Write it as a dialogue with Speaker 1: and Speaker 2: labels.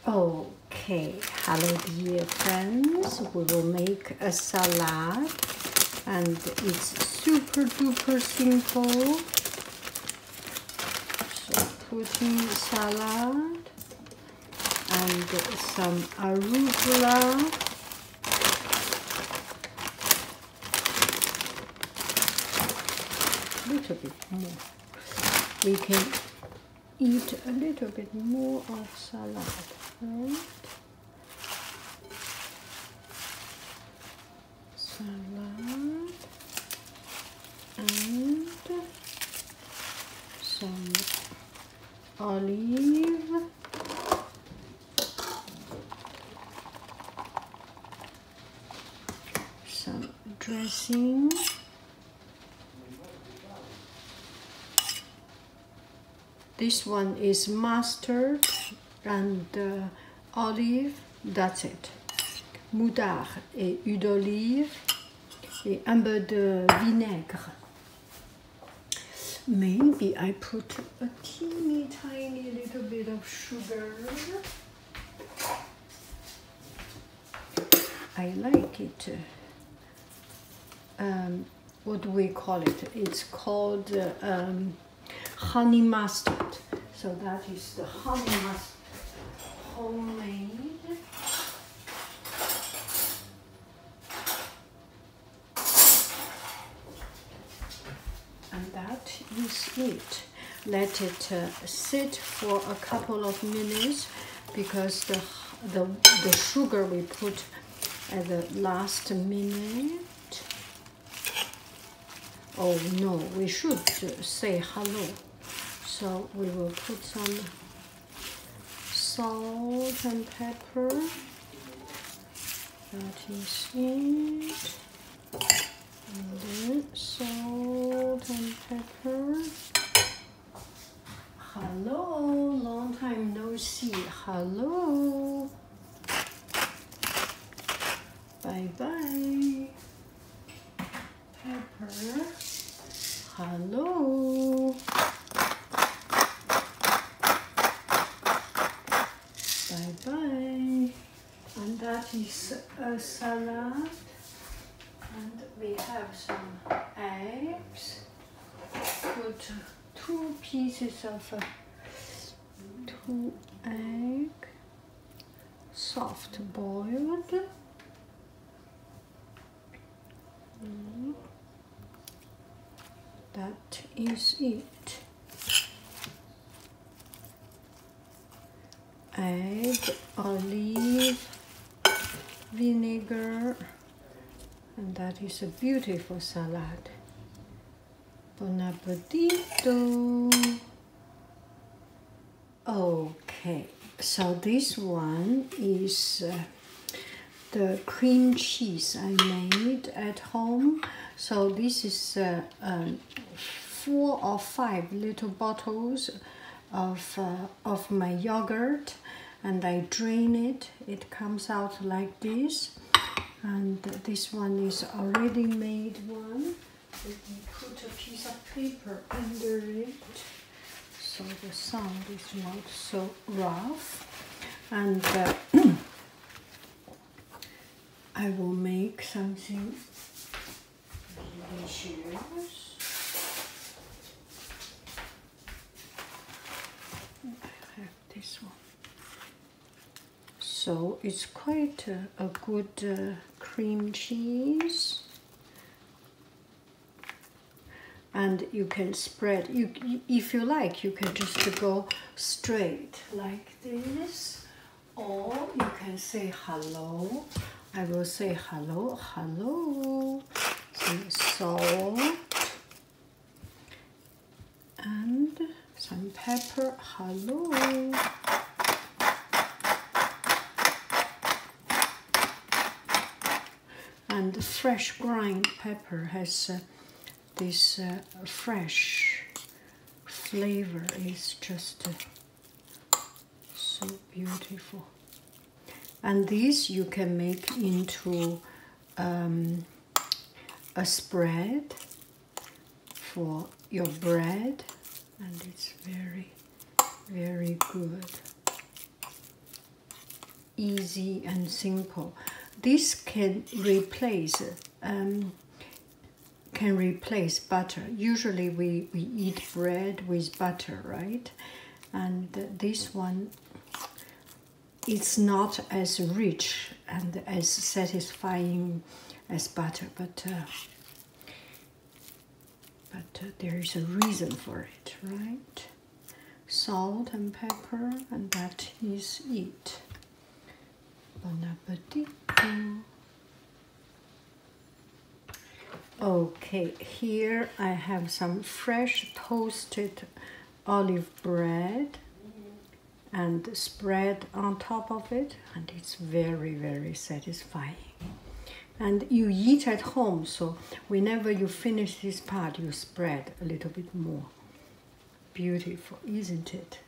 Speaker 1: Okay, hello dear friends, we will make a salad and it's super duper simple. So putting salad and some arugula, a little bit more. We can eat a little bit more of salad, right? Salad and some olive, some dressing, this one is mustard and olive, that's it. Moutard et huile d'olive et un peu de vinaigre. Maybe I put a teeny tiny little bit of sugar. I like it. What do we call it? It's called honey mustard. So that is the honey mustard, homemade. And that is it. Let it sit for a couple of minutes because the sugar we put at the last minute. Oh no, we should say hello. So we will put some salt and pepper. That is it. And then salt and pepper. Hello, long time no see. Hello. Bye bye. Pepper. Hello. Bye bye. And that is a salad. And we have some eggs. Put 2 pieces of 2 egg, soft boiled. That is it. Egg, olive, vinegar, and that is a beautiful salad. Bon appetito. Okay, so this one is the cream cheese I made at home. So this is 4 or 5 little bottles of my yogurt, and I drain it. It comes out like this. And this one is already made one. Let me put a piece of paper under it so the sound is not so rough. And I will make something delicious. I have this one. So it's quite a good cream cheese. And you can spread, if you like, you can just go straight like this, or you can say hello. I will say hello, hello. Some salt and some pepper, hello. And fresh ground pepper has this fresh flavor. Is just so beautiful. And these you can make into a spread for your bread, and it's very, very good. easy and simple. This can replace butter. Usually we eat bread with butter, right? And this one, it's not as rich and as satisfying as butter, but there is a reason for it, right? Salt and pepper, and that is it. Bon appetit. Okay, here I have some fresh toasted olive bread and spread on top of it, and it's very, very satisfying. And you eat at home, so whenever you finish this part, you spread a little bit more. Beautiful, isn't it?